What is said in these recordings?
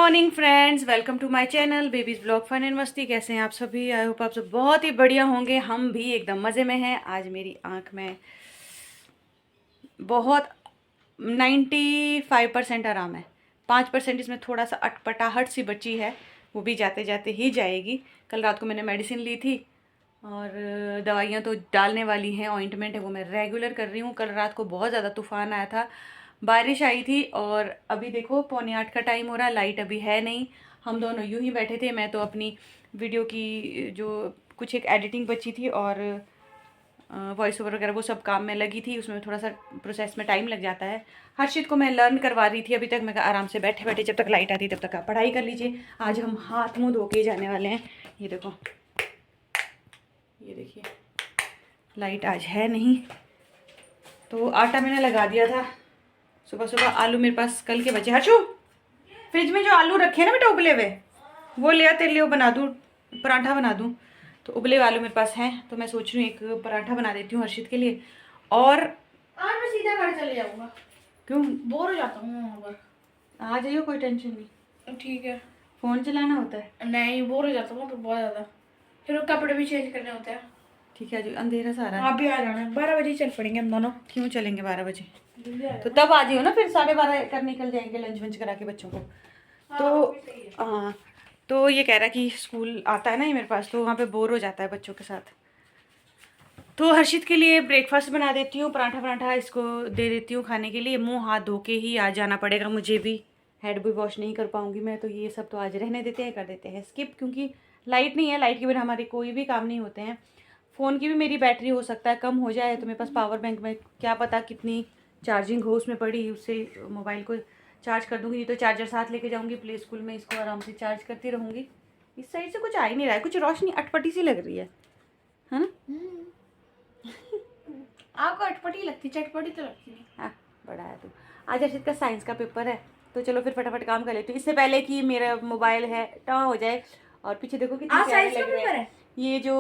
Morning friends, welcome to my channel babies blog fun and मस्ती। कैसे हैं आप सभी? आई होप आप सब बहुत ही बढ़िया होंगे। हम भी एकदम मज़े में हैं। आज मेरी आंख में बहुत 95% आराम है। 5% इसमें थोड़ा सा अटपटाहट सी बची है, वो भी जाते जाते ही जाएगी। कल रात को मैंने मेडिसिन ली थी और दवाइयाँ तो डालने वाली हैं। ऑइंटमेंट है वो मैं रेगुलर कर रही हूँ। कल रात को बहुत ज़्यादा तूफ़ान आया था, बारिश आई थी और अभी देखो 7:45 का टाइम हो रहा है। लाइट अभी है नहीं। हम दोनों यूं ही बैठे थे। मैं तो अपनी वीडियो की जो कुछ एक एडिटिंग बची थी और वॉइस ओवर वगैरह वो सब काम में लगी थी। उसमें थोड़ा सा प्रोसेस में टाइम लग जाता है। हर्षित को मैं लर्न करवा रही थी अभी तक। मैं आराम से बैठे बैठे जब तक लाइट आती तब तक आप पढ़ाई कर लीजिए। आज हम हाथ मुँह धो के जाने वाले हैं। ये देखो, ये देखिए, लाइट आज है नहीं तो आटा मैंने लगा दिया था सुबह सुबह। आलू मेरे पास कल के बचे। हर्षू, फ्रिज में जो आलू रखे हैं ना बेटा उबले हुए, वो ले आ, तेरे लिए वो बना दूँ, पराठा बना दूँ। तो उबले हुए आलू मेरे पास हैं तो मैं सोच रही हूँ एक पराठा बना देती हूँ हर्षित के लिए। और आज मैं सीधा घर चले जाऊंगा। क्यों? बोर हो जाता हूँ वहाँ पर। आ जाइयो, कोई टेंशन नहीं। ठीक है। फ़ोन चलाना होता है। नहीं, बोर हो जाता हूँ तो बहुत ज़्यादा। फिर वो कपड़े भी चेंज करने होते हैं। ठीक है, जो अंधेरा सारा है। आप भी आ जाना, 12 बजे चल पड़ेंगे हम दोनों। क्यों चलेंगे 12 बजे? तो तब आ जाइयो ना, फिर 12:30 कर निकल जाएंगे लंच वंच करा के बच्चों को। तो हाँ, तो ये कह रहा कि स्कूल आता है ना ये मेरे पास, तो वहाँ पे बोर हो जाता है बच्चों के साथ। तो हर्षित के लिए ब्रेकफास्ट बना देती हूँ, पराठा पराठा इसको दे देती हूँ खाने के लिए। मुंह हाथ धो के ही आज जाना पड़ेगा मुझे भी। हेड भी वॉश नहीं कर पाऊँगी मैं, तो ये सब तो आज रहने देते हैं, कर देते हैं स्किप, क्योंकि लाइट नहीं है। लाइट के बिना हमारे कोई भी काम नहीं होते हैं। फ़ोन की भी मेरी बैटरी हो सकता है कम हो जाए, तो मेरे पास पावर बैंक में क्या पता कितनी चार्जिंग हो उसमें पड़ी, उससे मोबाइल को चार्ज कर दूँगी। तो चार्जर साथ लेके जाऊँगी प्ले स्कूल में, इसको आराम से चार्ज करती रहूँगी। इस साइड से कुछ आ ही नहीं रहा है, कुछ रोशनी अटपटी सी लग रही है ना? आपको अटपटी लगती, चटपटी तो लगती नहीं। हाँ, बड़ा है तू। आज अर्षित का साइंस का पेपर है, तो चलो फिर फटाफट काम कर लेती हूँ इससे पहले कि मेरा मोबाइल है टाँ हो जाए। और पीछे देखो कितनी प्यारे लग रहे हैं। ये जो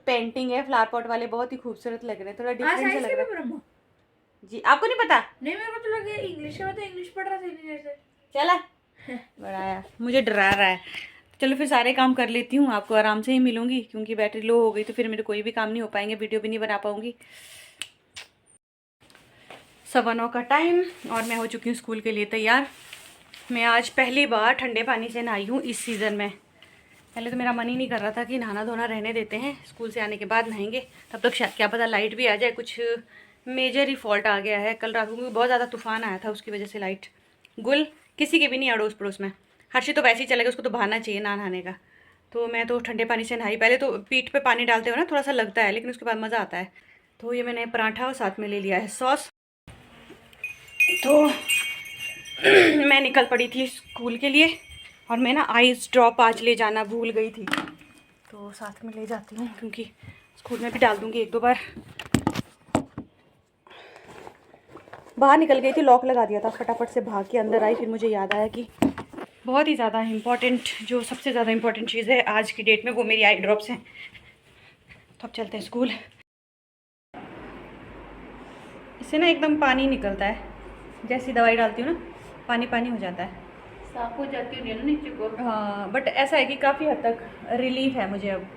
पेंटिंग है फ्लावर पॉट वाले, बहुत ही खूबसूरत लग रहे हैं। थोड़ा डिफरेंट सा लग रहा है। जी, आपको नहीं पता? नहीं, मेरे को तो लगे इंग्लिश का, मैं तो इंग्लिश पढ़ रहा था इतनी देर से। चला बड़ा है, मुझे डरा रहा है। चलो फिर सारे काम कर लेती हूँ, आपको आराम से ही मिलूंगी, क्योंकि बैटरी लो हो गई तो फिर मेरे कोई भी काम नहीं हो पाएंगे, वीडियो भी नहीं बना पाऊंगी। 9:15 का टाइम और मैं हो चुकी हूँ स्कूल के लिए तैयार। मैं आज पहली बार ठंडे पानी से नहाई हूँ इस सीज़न में। पहले तो मेरा मन ही नहीं कर रहा था कि नहाना धोना रहने देते हैं, स्कूल से आने के बाद नहाएंगे, तब तक क्या पता लाइट भी आ जाए। कुछ मेजर ही फॉल्ट आ गया है कल रात को, क्योंकि बहुत ज़्यादा तूफान आया था, उसकी वजह से लाइट गुल किसी के भी नहीं अड़ोस पड़ोस में। हर्षित तो वैसे ही चलेगा, उसको तो बहाना चाहिए ना नहाने का। तो मैं तो ठंडे पानी से नहाई। पहले तो पीठ पे पानी डालते हो ना, थोड़ा सा लगता है, लेकिन उसके बाद मज़ा आता है। तो ये मैंने पराठा और साथ में ले लिया है सॉस। तो मैं निकल पड़ी थी स्कूल के लिए, और मैं ना आइस ड्रॉप आज ले जाना भूल गई थी, तो साथ में ले जाती हूँ, क्योंकि स्कूल में भी डाल दूँगी एक दो बार। बाहर निकल गई थी, लॉक लगा दिया था, फटाफट से भाग के अंदर आई। फिर मुझे याद आया कि बहुत ही ज़्यादा इम्पॉर्टेंट, जो सबसे ज़्यादा इम्पॉर्टेंट चीज़ है आज की डेट में, वो मेरी आई ड्रॉप्स हैं। तो अब चलते हैं स्कूल। इससे ना एकदम पानी निकलता है, जैसी दवाई डालती हूँ ना पानी पानी हो जाता है, साफ हो जाती है ना नीचे को। हाँ, बट ऐसा है कि काफ़ी हद तक रिलीफ है मुझे अब।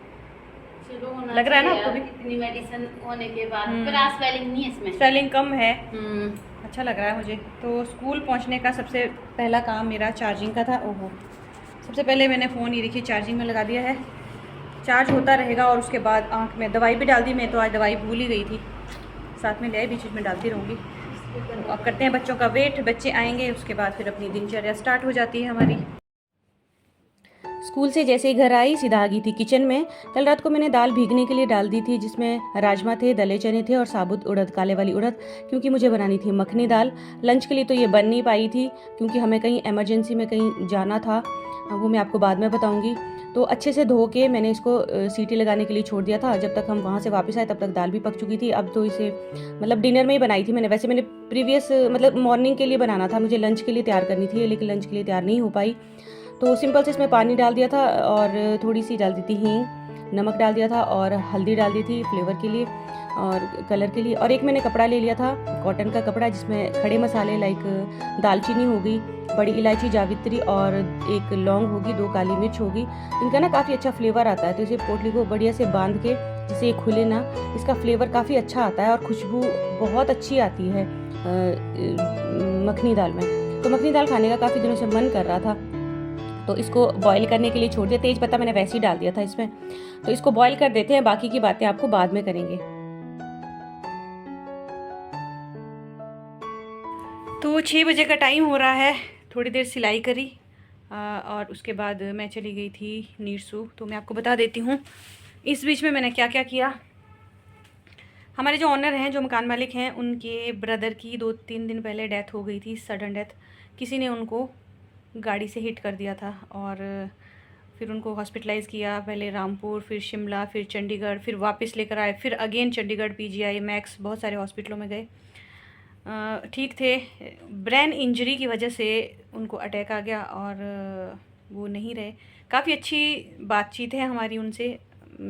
चलो, होना लग रहा है ना चाहिए आपको भी? इतनी मेडिसिन होने के बाद। पर आज स्वेलिंग नहीं है इसमें, स्वेलिंग कम है। अच्छा लग रहा है मुझे। तो स्कूल पहुंचने का सबसे पहला काम मेरा चार्जिंग का था। ओहो, सबसे पहले मैंने फ़ोन ये देखिए चार्जिंग में लगा दिया है, चार्ज होता रहेगा। और उसके बाद आँख में दवाई भी डाल दी। मैं तो आज दवाई भूल ही गई थी, साथ में ले आई, बीच बीच में डालती रहूँगी। तो अब करते हैं बच्चों का वेट, बच्चे आएंगे उसके बाद फिर अपनी दिनचर्या स्टार्ट हो जाती है हमारी। स्कूल से जैसे ही घर आई सीधा आ गई थी किचन में। कल रात को मैंने दाल भीगने के लिए डाल दी थी, जिसमें राजमा थे, दले चने थे और साबुत उड़द, काले वाली उड़द, क्योंकि मुझे बनानी थी मखनी दाल। लंच के लिए तो ये बन नहीं पाई थी, क्योंकि हमें कहीं इमरजेंसी में कहीं जाना था, वो मैं आपको बाद में बताऊँगी। तो अच्छे से धो के मैंने इसको सीटी लगाने के लिए छोड़ दिया था। जब तक हम वहाँ से वापस आए तब तक दाल भी पक चुकी थी। अब तो इसे मतलब डिनर में ही बनाई थी मैंने। वैसे मैंने प्रीवियस मतलब मॉर्निंग के लिए बनाना था, मुझे लंच के लिए तैयार करनी थी, लेकिन लंच के लिए तैयार नहीं हो पाई। तो सिंपल से इसमें पानी डाल दिया था और थोड़ी सी डाल दी थी हींग, नमक डाल दिया था और हल्दी डाल दी थी फ्लेवर के लिए और कलर के लिए। और एक मैंने कपड़ा ले लिया था कॉटन का कपड़ा, जिसमें खड़े मसाले लाइक दालचीनी होगी, बड़ी इलायची, जावित्री और एक लौंग होगी, 2 काली मिर्च होगी। इनका ना काफ़ी अच्छा फ्लेवर आता है। तो इसे पोटली को बढ़िया से बांध के, जिसे ये खुले ना, इसका फ्लेवर काफ़ी अच्छा आता है और खुशबू बहुत अच्छी आती है मखनी दाल में। तो मखनी दाल खाने का काफ़ी दिनों से मन कर रहा था, तो इसको बॉईल करने के लिए छोड़ दिया। तेज पत्ता मैंने वैसे ही डाल दिया था इसमें। तो इसको बॉईल कर देते हैं, बाकी की बातें आपको बाद में करेंगे। तो 6 बजे का टाइम हो रहा है, थोड़ी देर सिलाई करी और उसके बाद मैं चली गई थी नीरसू। तो मैं आपको बता देती हूँ इस बीच में मैंने क्या क्या किया। हमारे जो ऑनर हैं, जो मकान मालिक हैं, उनके ब्रदर की 2-3 दिन पहले डेथ हो गई थी, सडन डेथ। किसी ने उनको गाड़ी से हिट कर दिया था और फिर उनको हॉस्पिटलाइज़ किया, पहले रामपुर, फिर शिमला, फिर चंडीगढ़, फिर वापस लेकर आए, फिर अगेन चंडीगढ़, पीजीआई, मैक्स, बहुत सारे हॉस्पिटलों में गए। ठीक थे। ब्रेन इंजरी की वजह से उनको अटैक आ गया और वो नहीं रहे। काफ़ी अच्छी बातचीत है हमारी उनसे।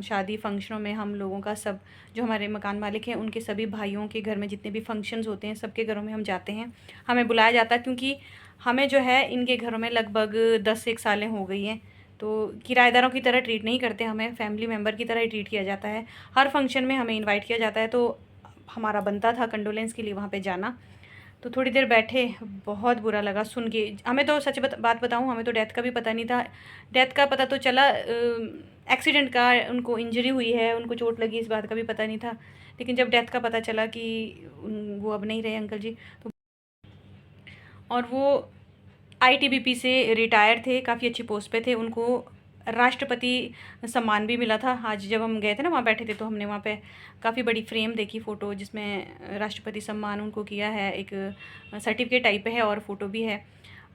शादी फंक्शनों में हम लोगों का, सब जो हमारे मकान मालिक हैं उनके सभी भाइयों के घर में जितने भी फंक्शंस होते हैं, सबके घरों में हम जाते हैं, हमें बुलाया जाता है। क्योंकि हमें जो है इनके घरों में लगभग 10 सालें हो गई हैं, तो किराएदारों की तरह ट्रीट नहीं करते, हमें फैमिली मेम्बर की तरह ही ट्रीट किया जाता है। हर फंक्शन में हमें इन्वाइट किया जाता है, तो हमारा बनता था कंडोलेंस के लिए वहाँ पे जाना। तो थोड़ी देर बैठे, बहुत बुरा लगा सुन के। हमें तो सच बात बताऊँ, हमें तो डेथ का भी पता नहीं था। डेथ का पता तो चला एक्सीडेंट का, उनको इंजरी हुई है, उनको चोट लगी, इस बात का भी पता नहीं था। लेकिन जब डेथ का पता चला कि वो अब नहीं रहे अंकल जी, तो और वो आईटीबीपी से रिटायर थे, काफ़ी अच्छी पोस्ट पे थे। उनको राष्ट्रपति सम्मान भी मिला था। आज जब हम गए थे ना, वहाँ बैठे थे, तो हमने वहाँ पे काफ़ी बड़ी फ्रेम देखी, फ़ोटो, जिसमें राष्ट्रपति सम्मान उनको किया है, एक सर्टिफिकेट टाइप है और फ़ोटो भी है।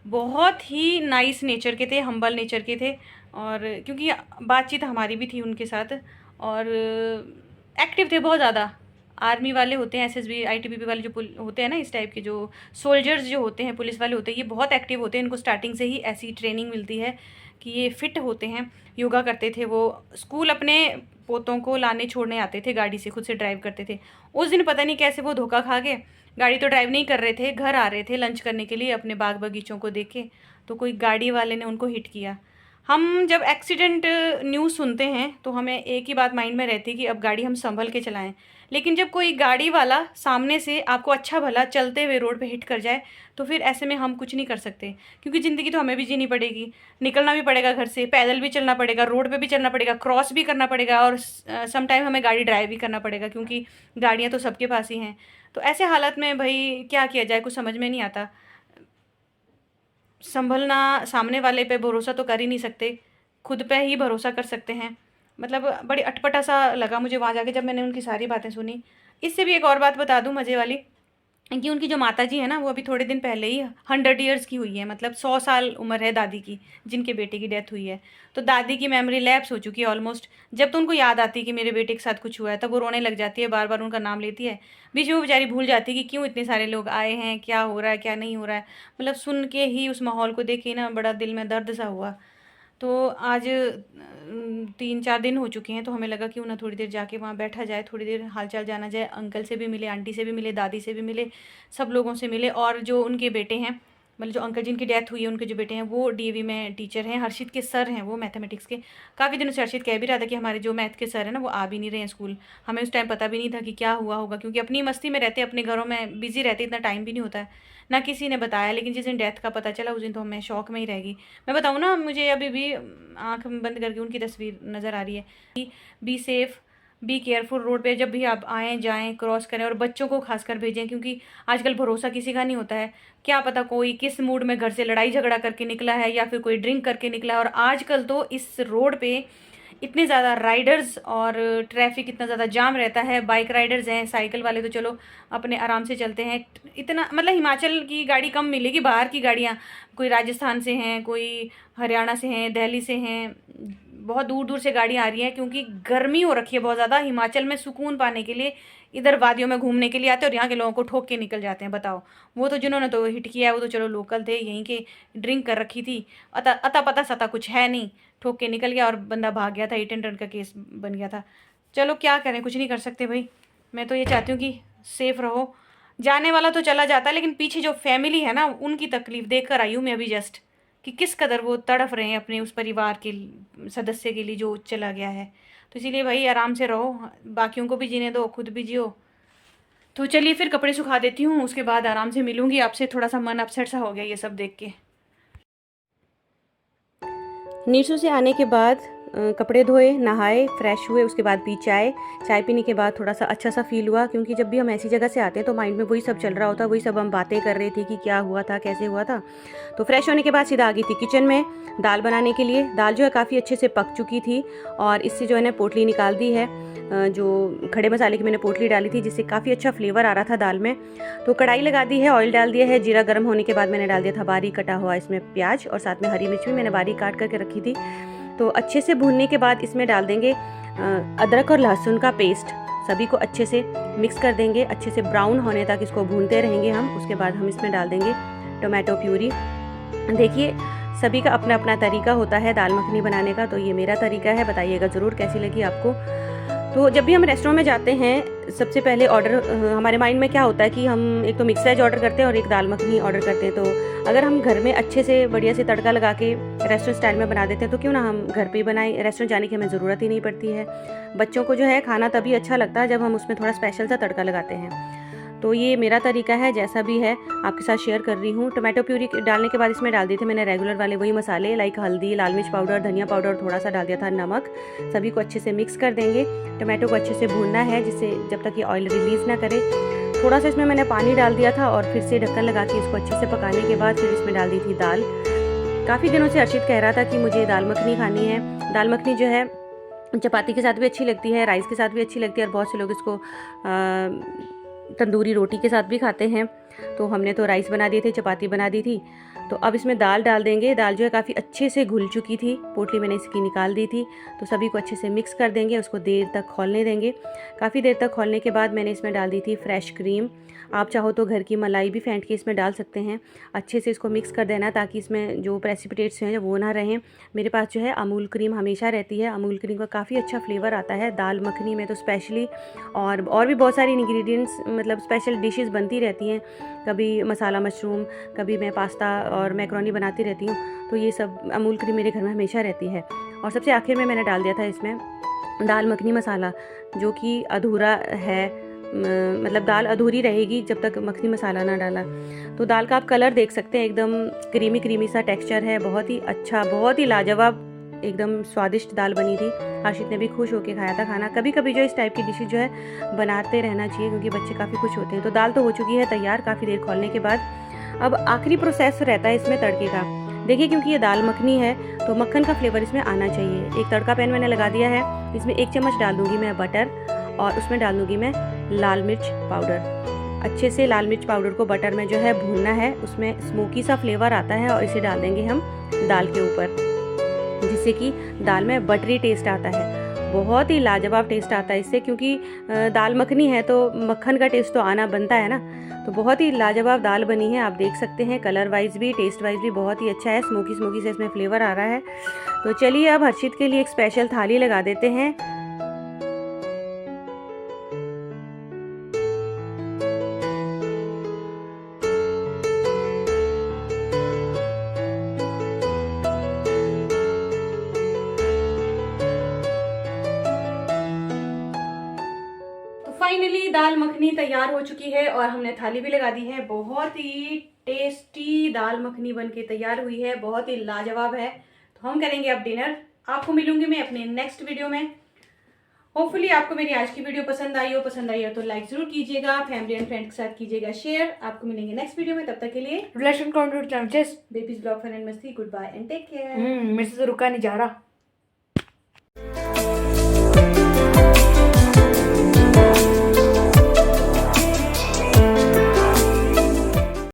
बहुत ही नाइस नेचर के थे, हम्बल नेचर के थे। और क्योंकि बातचीत हमारी भी थी उनके साथ, और एक्टिव थे बहुत ज़्यादा। आर्मी वाले होते हैं, एसएसबी, आईटीबीपी वाले जो होते हैं ना, इस टाइप के जो सोल्जर्स जो होते हैं, पुलिस वाले होते हैं, ये बहुत एक्टिव होते हैं। इनको स्टार्टिंग से ही ऐसी ट्रेनिंग मिलती है कि ये फिट होते हैं। योगा करते थे वो, स्कूल अपने पोतों को लाने छोड़ने आते थे गाड़ी से, खुद से ड्राइव करते थे। उस दिन पता नहीं कैसे वो धोखा खा गए, गाड़ी तो ड्राइव नहीं कर रहे थे, घर आ रहे थे लंच करने के लिए, अपने बाग बगीचों को देखे, तो कोई गाड़ी वाले ने उनको हिट किया। हम जब एक्सीडेंट न्यूज़ सुनते हैं तो हमें एक ही बात माइंड में रहती है कि अब गाड़ी हम संभल के चलाएं। लेकिन जब कोई गाड़ी वाला सामने से आपको अच्छा भला चलते हुए रोड पे हिट कर जाए, तो फिर ऐसे में हम कुछ नहीं कर सकते, क्योंकि ज़िंदगी तो हमें भी जीनी पड़ेगी, निकलना भी पड़ेगा घर से, पैदल भी चलना पड़ेगा, रोड पे भी चलना पड़ेगा, क्रॉस भी करना पड़ेगा, और सम टाइम हमें गाड़ी ड्राइव भी करना पड़ेगा, क्योंकि गाड़ियाँ तो सबके पास ही हैं। तो ऐसे हालत में भाई क्या किया जाए, कुछ समझ में नहीं आता। संभलना, सामने वाले पे भरोसा तो कर ही नहीं सकते, खुद पे ही भरोसा कर सकते हैं। मतलब बड़ी अटपटा सा लगा मुझे वहाँ जाके, जब मैंने उनकी सारी बातें सुनी। इससे भी एक और बात बता दूँ मज़े वाली, कि उनकी जो माताजी है ना, वो अभी थोड़े दिन पहले ही 100 ईयर्स की हुई है, मतलब 100 साल उम्र है दादी की, जिनके बेटे की डेथ हुई है। तो दादी की मेमोरी लैप्स हो चुकी है ऑलमोस्ट। जब तो उनको याद आती है कि मेरे बेटे के साथ कुछ हुआ है, तब वो रोने लग जाती है, बार बार उनका नाम लेती है। बीच में वो बेचारी भूल जाती है कि क्यों इतने सारे लोग आए हैं, क्या हो रहा है, क्या नहीं हो रहा है। मतलब सुन के ही, उस माहौल को देख के ना, बड़ा दिल में दर्द सा हुआ। तो आज 3-4 दिन हो चुके हैं, तो हमें लगा क्यों ना थोड़ी देर जाके वहाँ बैठा जाए, थोड़ी देर हालचाल जाना जाए, अंकल से भी मिले, आंटी से भी मिले, दादी से भी मिले, सब लोगों से मिले। और जो उनके बेटे हैं, मतलब जो अंकल जिनकी डेथ हुई है, उनके जो बेटे हैं वो डीएवी में टीचर हैं, हर्षित के सर हैं वो मैथमेटिक्स के। काफ़ी दिनों से हर्षित कह भी रहा था कि हमारे जो मैथ के सर हैं ना, वो आ भी नहीं रहे हैं स्कूल। हमें उस टाइम पता भी नहीं था कि क्या हुआ होगा, क्योंकि अपनी मस्ती में रहते, अपने घरों में बिजी रहते, इतना टाइम भी नहीं होता है, ना किसी ने बताया। लेकिन जिस दिन डेथ का पता चला, उस दिन तो मैं शौक में ही रह गई। मैं बताऊँ ना, मुझे अभी भी आँख बंद करके उनकी तस्वीर नज़र आ रही है। Be safe, be careful, road पे जब भी आप आएँ जाएँ, क्रॉस करें, और बच्चों को खासकर भेजें, क्योंकि आजकल भरोसा किसी का नहीं होता है। क्या पता कोई किस मूड में घर से लड़ाई झगड़ा करके निकला है, या फिर कोई ड्रिंक करके निकला है। और आजकल तो इस रोड पे इतने ज़्यादा राइडर्स, और ट्रैफिक इतना ज़्यादा जाम रहता है। बाइक राइडर्स हैं, साइकिल वाले तो चलो अपने आराम से चलते हैं। इतना मतलब हिमाचल की गाड़ी कम मिलेगी, बाहर की गाड़ियाँ, कोई राजस्थान से हैं, कोई हरियाणा से हैं, दिल्ली से हैं, बहुत दूर दूर से गाड़ियाँ आ रही हैं, क्योंकि गर्मी हो रखी है बहुत ज़्यादा। हिमाचल में सुकून पाने के लिए इधर वादियों में घूमने के लिए आते हैं और यहाँ के लोगों को ठोक के निकल जाते हैं। बताओ, वो तो जिन्होंने तो हिट किया है वो तो चलो लोकल थे, यहीं के ड्रिंक कर रखी थी, अता पता सता कुछ है नहीं, ठोक के निकल गया और बंदा भाग गया था। 8 एंड 10 का केस बन गया था। चलो क्या करें, कुछ नहीं कर सकते भाई। मैं तो ये चाहती हूँ कि सेफ़ रहो। जाने वाला तो चला जाता है, लेकिन पीछे जो फैमिली है ना, उनकी तकलीफ़ देख कर आई हूँ मैं अभी जस्ट, कि किस कदर वो तड़फ रहे हैं अपने उस परिवार के सदस्य के लिए जो चला गया है। तो इसीलिए भाई आराम से रहो, बाकियों को भी जीने दो, खुद भी जियो। तो चलिए फिर कपड़े सुखा देती हूँ, उसके बाद आराम से मिलूँगी आपसे। थोड़ा सा मन अपसेट सा हो गया ये सब देख के। नीरसों से आने के बाद कपड़े धोए, नहाए, फ्रेश हुए, उसके बाद पी चाय। चाय पीने के बाद थोड़ा सा अच्छा सा फील हुआ, क्योंकि जब भी हम ऐसी जगह से आते हैं तो माइंड में वही सब चल रहा होता है, वही सब हम बातें कर रहे थे कि क्या हुआ था, कैसे हुआ था। तो फ्रेश होने के बाद सीधा आ गई थी किचन में दाल बनाने के लिए। दाल जो है काफ़ी अच्छे से पक चुकी थी और इससे जो है ना पोटली निकाल दी है, जो खड़े मसाले की मैंने पोटली डाली थी, जिससे काफ़ी अच्छा फ्लेवर आ रहा था दाल में। तो कढ़ाई लगा दी है, ऑयल डाल दिया है। जीरा गर्म होने के बाद मैंने डाल दिया था बारीक कटा हुआ इसमें प्याज, और साथ में हरी मिर्च भी मैंने बारीक काट करके रखी थी। तो अच्छे से भूनने के बाद इसमें डाल देंगे अदरक और लहसुन का पेस्ट। सभी को अच्छे से मिक्स कर देंगे, अच्छे से ब्राउन होने तक इसको भूनते रहेंगे हम। उसके बाद हम इसमें डाल देंगे टोमेटो प्यूरी। देखिए, सभी का अपना अपना तरीका होता है दाल मखनी बनाने का, तो ये मेरा तरीका है। बताइएगा ज़रूर कैसी लगी आपको। तो जब भी हम रेस्टोरेंट में जाते हैं, सबसे पहले ऑर्डर हमारे माइंड में क्या होता है कि हम एक तो मिक्स वेज ऑर्डर करते हैं और एक दाल मखनी ऑर्डर करते हैं। तो अगर हम घर में अच्छे से बढ़िया से तड़का लगा के रेस्टोरेंट स्टाइल में बना देते हैं, तो क्यों ना हम घर पे ही बनाएं। रेस्टोरेंट जाने की हमें ज़रूरत ही नहीं पड़ती है। बच्चों को जो है खाना तभी अच्छा लगता है जब हम उसमें थोड़ा स्पेशल सा तड़का लगाते हैं। तो ये मेरा तरीका है, जैसा भी है आपके साथ शेयर कर रही हूँ। टोमेटो प्यूरी डालने के बाद इसमें डाल दिए थे मैंने रेगुलर वाले वही मसाले, लाइक हल्दी, लाल मिर्च पाउडर, धनिया पाउडर, थोड़ा सा डाल दिया था नमक। सभी को अच्छे से मिक्स कर देंगे। टोमेटो को अच्छे से भूनना है, जिससे जब तक ये ऑयल रिलीज़ ना करे। थोड़ा सा इसमें मैंने पानी डाल दिया था और फिर से ढक्कन लगा के इसको अच्छे से पकाने के बाद फिर इसमें डाल दी थी दाल। काफ़ी दिनों से अर्शित कह रहा था कि मुझे दाल मखनी खानी है। दाल मखनी जो है चपाती के साथ भी अच्छी लगती है, राइस के साथ भी अच्छी लगती है, और बहुत से लोग इसको तंदूरी रोटी के साथ भी खाते हैं। तो हमने तो राइस बना दिए थे, चपाती बना दी थी। तो अब इसमें दाल डाल देंगे। दाल जो है काफ़ी अच्छे से घुल चुकी थी, पोटली मैंने इसकी निकाल दी थी। तो सभी को अच्छे से मिक्स कर देंगे, उसको देर तक खौलने देंगे। काफ़ी देर तक खौलने के बाद मैंने इसमें डाल दी थी फ्रेश क्रीम। आप चाहो तो घर की मलाई भी फेंट के इसमें डाल सकते हैं। अच्छे से इसको मिक्स कर देना ताकि इसमें जो प्रेसिपिटेट्स हैं वो ना रहें। मेरे पास जो है अमूल क्रीम हमेशा रहती है। अमूल क्रीम का काफ़ी अच्छा फ्लेवर आता है दाल मखनी में तो स्पेशली, और भी बहुत सारी इंग्रेडिएंट्स मतलब स्पेशल डिशेस बनती रहती हैं। कभी मसाला मशरूम, कभी मैं पास्ता और मैक्रोनी बनाती रहती हूँ। तो ये सब अमूल क्रीम मेरे घर में हमेशा रहती है। और सबसे आखिर में मैंने डाल दिया था इसमें दाल मखनी मसाला, जो कि अधूरा है। मतलब दाल अधूरी रहेगी जब तक मखनी मसाला ना डाला। तो दाल का आप कलर देख सकते हैं, एकदम क्रीमी क्रीमी सा टेक्सचर है। बहुत ही अच्छा, बहुत ही लाजवाब, एकदम स्वादिष्ट दाल बनी थी। हर्षित ने भी खुश होकर खाया था खाना। कभी कभी जो इस टाइप की डिशेज जो है बनाते रहना चाहिए, क्योंकि बच्चे काफ़ी खुश होते हैं। तो दाल तो हो चुकी है तैयार काफ़ी देर खौलने के बाद। अब आखिरी प्रोसेस रहता है इसमें तड़के का। देखिए, क्योंकि ये दाल मखनी है तो मक्खन का फ्लेवर इसमें आना चाहिए। एक तड़का पैन मैंने लगा दिया है, इसमें 1 चम्मच डाल दूँगी मैं बटर, और उसमें डाल दूँगी मैं लाल मिर्च पाउडर। अच्छे से लाल मिर्च पाउडर को बटर में जो है भूनना है, उसमें स्मोकी सा फ्लेवर आता है। और इसे डाल देंगे हम दाल के ऊपर, जिससे कि दाल में बटरी टेस्ट आता है। बहुत ही लाजवाब टेस्ट आता है इससे, क्योंकि दाल मखनी है तो मक्खन का टेस्ट तो आना बनता है ना। तो बहुत ही लाजवाब दाल बनी है, आप देख सकते हैं। कलर वाइज भी, टेस्ट वाइज भी बहुत ही अच्छा है। स्मोकी स्मोकी से इसमें फ्लेवर आ रहा है। तो चलिए अब हर्षित के लिए एक स्पेशल थाली लगा देते हैं। फाइनली दाल मखनी तैयार हो चुकी है और हमने थाली भी लगा दी है। बहुत ही टेस्टी दाल मखनी बनके तैयार हुई है, बहुत ही लाजवाब है। तो हम करेंगे अब डिनर। आपको मिलूंगी मैं अपने नेक्स्ट वीडियो में। होपफुली आपको मेरी आज की वीडियो पसंद आई हो तो लाइक जरूर कीजिएगा, फैमिली एंड फ्रेंड के साथ कीजिएगा शेयर। आपको मिलेंगे नेक्स्ट वीडियो में, तब तक के लिए relation control babies blog fun and मस्ती। Goodbye and take care. मेरे से तो रुका नहीं जा रहा।